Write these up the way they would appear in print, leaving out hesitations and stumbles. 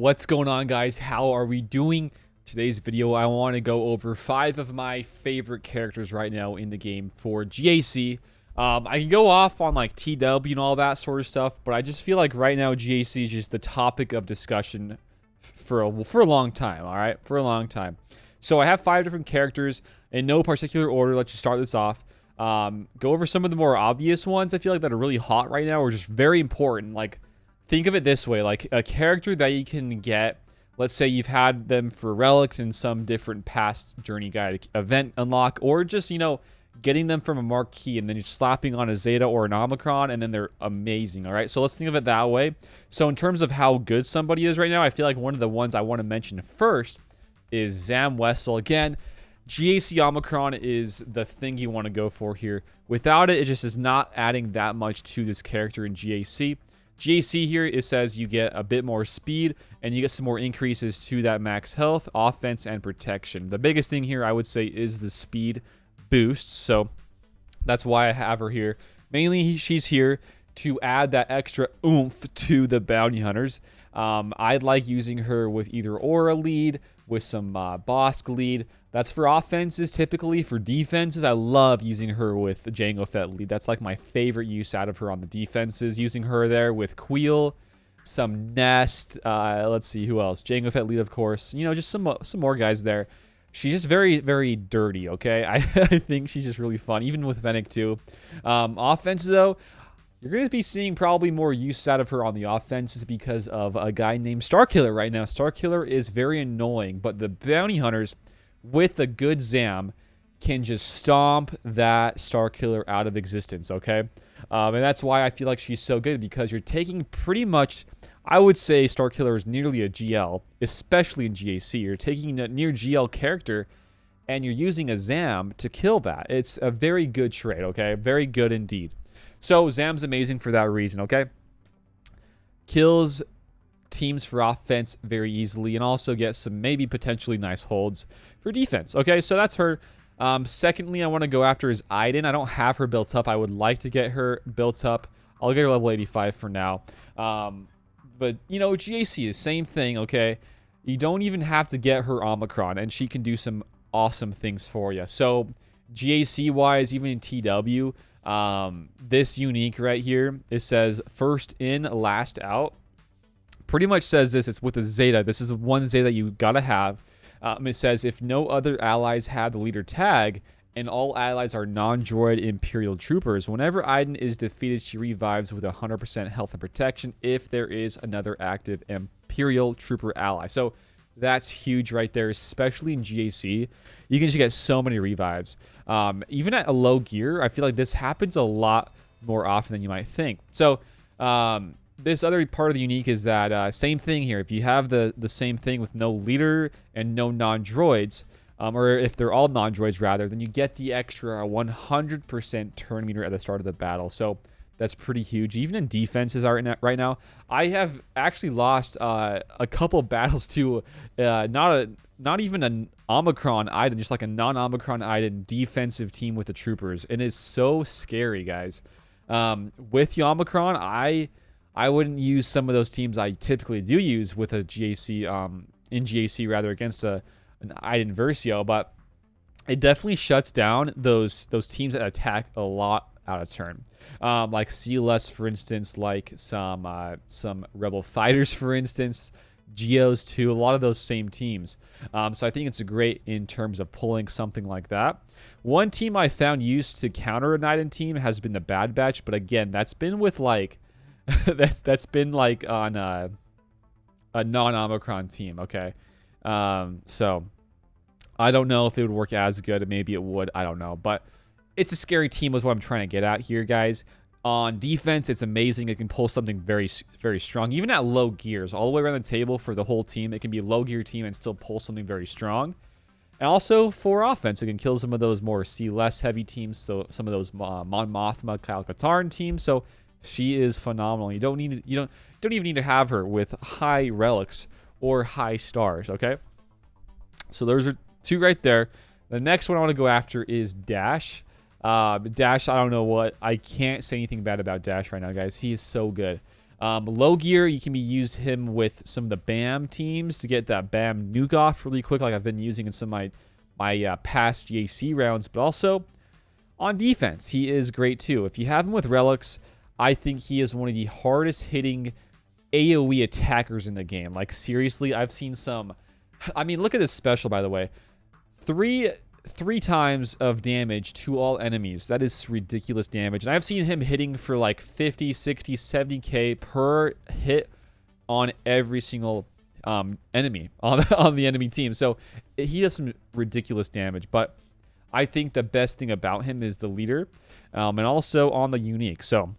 What's going on, guys? How are we doing? Today's video, I want to go over 5 of my favorite characters right now in the game for GAC. I can go off on like TW and all that sort of stuff, but I just feel like right now GAC is just the topic of discussion for a long time, all right? For a long time. So I have 5 different characters in no particular order. Let's just start this off. Go over some of the more obvious ones I feel like that are really hot right now or just very important. Like, think of it this way, like a character that you can get, let's say you've had them for relics in some different past journey guide event unlock, or just, getting them from a marquee and then you're slapping on a Zeta or an Omicron and then they're amazing, all right? So let's think of it that way. So in terms of how good somebody is right now, I feel like one of the ones I want to mention first is Zam Wessel. Again, GAC Omicron is the thing you want to go for here. Without it, it just is not adding that much to this character in GAC. GAC here, it says you get a bit more speed and you get some more increases to that max health, offense, and protection. The biggest thing here, I would say, is the speed boost. So that's why I have her here. Mainly, she's here to add that extra oomph to the bounty hunters. I'd like using her with either Aura lead, with some Bosk lead. That's for offenses. Typically for defenses, I love using her with the Jango Fett lead. That's like my favorite use out of her on the defenses. Using her there with Queel, some Nest. Let's see who else. Jango Fett lead, of course. Just some more guys there. She's just very, very dirty. Okay, I think she's just really fun, even with Fennec too. Offenses though, you're going to be seeing probably more use out of her on the offenses because of a guy named Starkiller right now. Starkiller is very annoying, but the bounty hunters with a good Zam can just stomp that Starkiller out of existence, okay? And that's why I feel like she's so good, because you're taking pretty much, I would say Starkiller is nearly a GL, especially in GAC. You're taking a near GL character and you're using a Zam to kill that. It's a very good trade, okay? Very good indeed. So Zam's amazing for that reason, okay? Kills teams for offense very easily and also gets some maybe potentially nice holds for defense, okay? So that's her. Secondly, I want to go after is Iden. I don't have her built up. I would like to get her built up. I'll get her level 85 for now. But, GAC is same thing, okay? You don't even have to get her Omicron, and she can do some awesome things for you. So GAC-wise, even in TW, this unique right here, it says first in, last out. Pretty much says this, it's with a Zeta. This is one Zeta you gotta have. It says if no other allies have the leader tag and all allies are non-droid Imperial troopers, whenever Iden is defeated, she revives with 100% health and protection if there is another active Imperial trooper ally. So that's huge right there, especially in GAC. You can just get so many revives. Even at a low gear, I feel like this happens a lot more often than you might think. So this other part of the unique is that same thing here. If you have the same thing with no leader and no non-droids, or if they're all non-droids rather, then you get the extra 100% turn meter at the start of the battle. So that's pretty huge. Even in defenses right now, I have actually lost a couple battles to not even an Omicron Iden, just like a non-Omicron Iden defensive team with the troopers. And it's so scary, guys. With the Omicron, I wouldn't use some of those teams I typically do use with a GAC, in GAC rather, against an Iden Versio, but it definitely shuts down those teams that attack a lot out of turn. Like CLS, for instance, like some Rebel Fighters, for instance, Geos too, a lot of those same teams. So I think it's great in terms of pulling something like that. One team I found used to counter an Iden team has been the Bad Batch, but again, that's been with like that's been like on a non-Omicron team, okay? So I don't know if it would work as good. Maybe it would. I don't know. But it's a scary team is what I'm trying to get at here, guys. On defense, it's amazing. It can pull something very, very strong. Even at low gears, all the way around the table for the whole team, it can be a low gear team and still pull something very strong. And also for offense, it can kill some of those more C-less heavy teams. So some of those Mon Mothma, Kyle Katarn teams. So she is phenomenal. You don't even need to have her with high relics or high stars, okay? So those are 2 right there. The next one I want to go after is Dash. Dash, I don't know what. I can't say anything bad about Dash right now, guys. He is so good. Low gear, you can use him with some of the BAM teams to get that BAM nuke off really quick, like I've been using in some of my past GAC rounds. But also on defense, he is great too. If you have him with relics, I think he is one of the hardest hitting AoE attackers in the game. Like seriously, I've seen some. I mean, look at this special, by the way. Three times of damage to all enemies. That is ridiculous damage. And I've seen him hitting for like 50, 60, 70k per hit on every single enemy on the enemy team. So he does some ridiculous damage. But I think the best thing about him is the leader, and also on the unique. So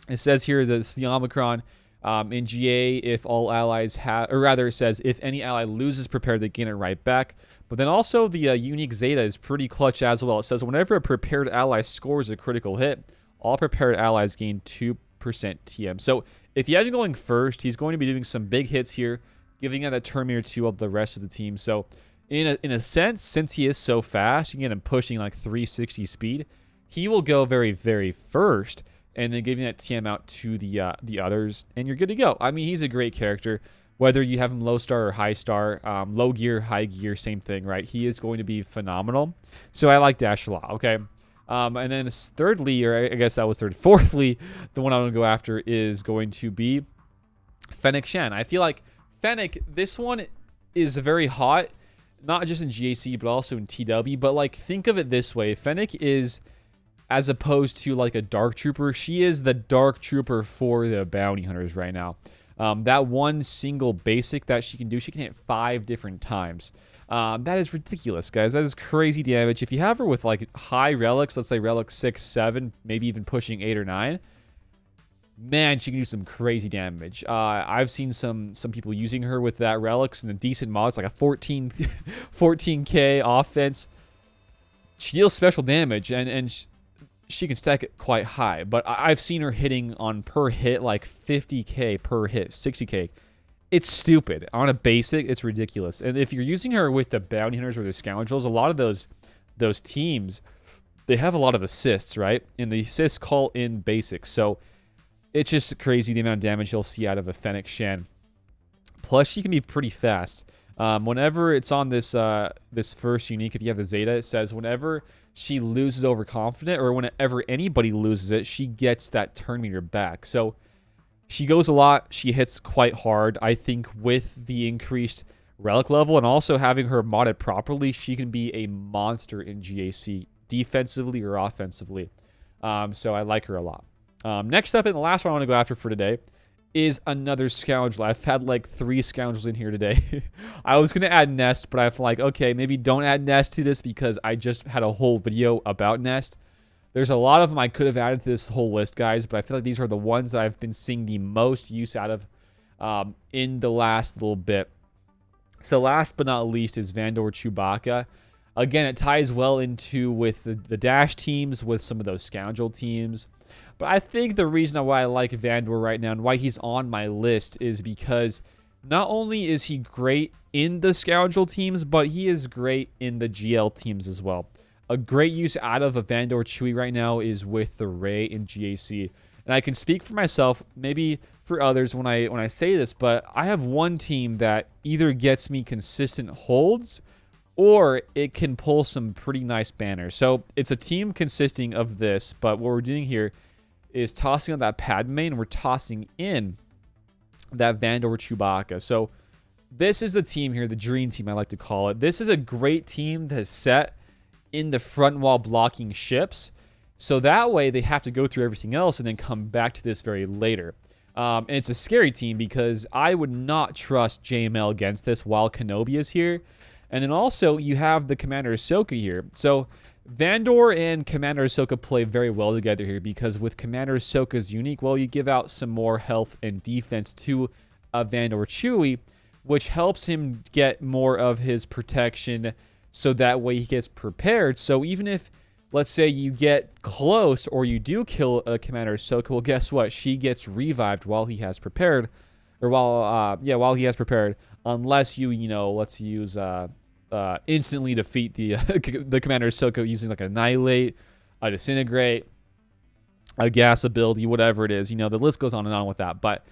it says here that it's the Omicron. In GA, if all allies have, or rather it says, if any ally loses prepared, they gain it right back. But then also the unique Zeta is pretty clutch as well. It says, whenever a prepared ally scores a critical hit, all prepared allies gain 2% TM. So if you have him going first, he's going to be doing some big hits here, giving out a Terminator 2 of the rest of the team. So in a sense, since he is so fast, you can get him pushing like 360 speed, he will go very, very first, and then giving that TM out to the others, and you're good to go. I mean, he's a great character. Whether you have him low star or high star, low gear, high gear, same thing, right? He is going to be phenomenal. So I like Dash a lot, okay? And then thirdly, or I guess that was fourthly, the one I want to go after is going to be Fennec Shan. I feel like Fennec, this one is very hot, not just in GAC, but also in TW. But like, think of it this way. Fennec is, as opposed to like a Dark Trooper, she is the Dark Trooper for the bounty hunters right now. That one single basic that she can do, she can hit 5 different times. That is ridiculous, guys. That is crazy damage. If you have her with like high relics, let's say relic 6, 7, maybe even pushing 8 or 9, man, she can do some crazy damage. I've seen some people using her with that relics and the decent mods, like a 14k offense. She deals special damage, and she can stack it quite high, but I've seen her hitting on per hit like 50k per hit, 60k. It's stupid. On a basic, it's ridiculous. And if you're using her with the bounty hunters or the scoundrels, a lot of those teams, they have a lot of assists, right? And the assists call in basics. So it's just crazy the amount of damage you'll see out of a Fennec Shan. Plus, she can be pretty fast. Whenever it's on this this first unique, if you have the Zeta, it says whenever she loses overconfident, or whenever anybody loses it, she gets that turn meter back. So she goes a lot. She hits quite hard. I think with the increased relic level and also having her modded properly, she can be a monster in GAC, defensively or offensively. So I like her a lot. Next up, and the last one I want to go after for today, is another scoundrel. I've had like 3 scoundrels in here today. I was going to add Nest, but I'm like, okay, maybe don't add Nest to this because I just had a whole video about Nest. There's a lot of them I could have added to this whole list, guys, but I feel like these are the ones that I've been seeing the most use out of in the last little bit. So last but not least is Vando or Chewbacca. Again, it ties well into with the Dash teams, with some of those scoundrel teams. But I think the reason why I like Vando right now and why he's on my list is because not only is he great in the scoundrel teams, but he is great in the GL teams as well. A great use out of a Vando or Chewie right now is with the Rey in GAC. And I can speak for myself, maybe for others when I say this, but I have one team that either gets me consistent holds or it can pull some pretty nice banners. So it's a team consisting of this, but what we're doing here is tossing on that Padme, and we're tossing in that Vando or Chewbacca. So this is the team here, the dream team I like to call it. This is a great team that is set in the front while blocking ships. So that way they have to go through everything else and then come back to this very later. And it's a scary team because I would not trust JML against this while Kenobi is here. And then also you have the Commander Ahsoka here. So Vandor and Commander Ahsoka play very well together here because with Commander Ahsoka's unique, well, you give out some more health and defense to Vandor Chewie, which helps him get more of his protection so that way he gets prepared. So even if, let's say, you get close or you do kill Commander Ahsoka, well, guess what? She gets revived while he has prepared, or while he has prepared, unless you let's use instantly defeat the the Commander Ahsoka using like Annihilate, Disintegrate, a gas ability, whatever it is. You know, the list goes on and on with that. But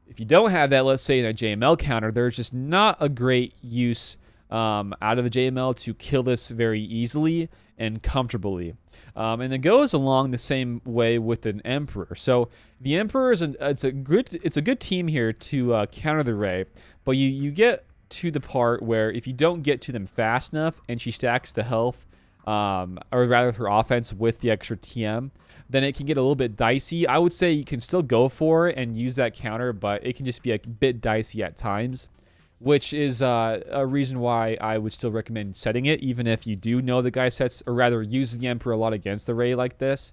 if you don't have that, let's say in a JML counter, there's just not a great use out of the JML to kill this very easily and comfortably. And it goes along the same way with an Emperor. So the Emperor is it's a good team here to counter the Ray, but you get to the part where if you don't get to them fast enough and she stacks the health, or rather her offense with the extra TM, then it can get a little bit dicey. I would say you can still go for it and use that counter, but it can just be a bit dicey at times, which is a reason why I would still recommend setting it, even if you do know the guy sets, or rather uses the Emperor a lot against the Ray like this,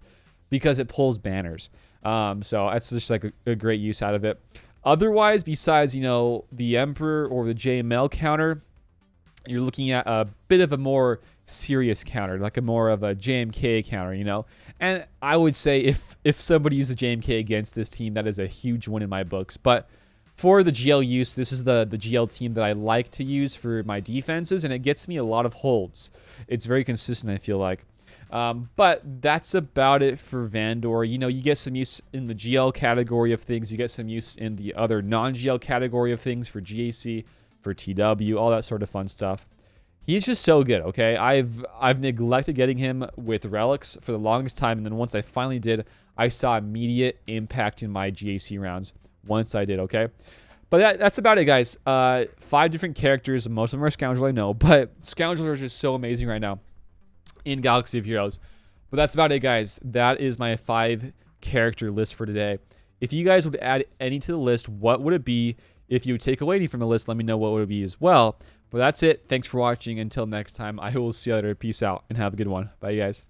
because it pulls banners. So that's just like a great use out of it. Otherwise, besides, you know, the Emperor or the JML counter, you're looking at a bit of a more serious counter, like a more of a JMK counter, you know. And I would say if somebody uses JMK against this team, that is a huge win in my books. But for the GL use, this is the GL team that I like to use for my defenses, and it gets me a lot of holds. It's very consistent, I feel like. But that's about it for Vandor. You know, you get some use in the GL category of things. You get some use in the other non-GL category of things for GAC, for TW, all that sort of fun stuff. He's just so good, okay? I've neglected getting him with relics for the longest time, and then once I finally did, I saw immediate impact in my GAC rounds once I did, okay? But that's about it, guys. 5 different characters. Most of them are Scoundrel, I know, but Scoundrel are just so amazing right now in Galaxy of Heroes. But that's about it, guys. That is my 5 character list for today. If you guys would add any to the list, what would it be? If you would take away any from the list, let me know what would it be as well. But that's it. Thanks for watching. Until next time, I will see you later. Peace out and have a good one. Bye, guys.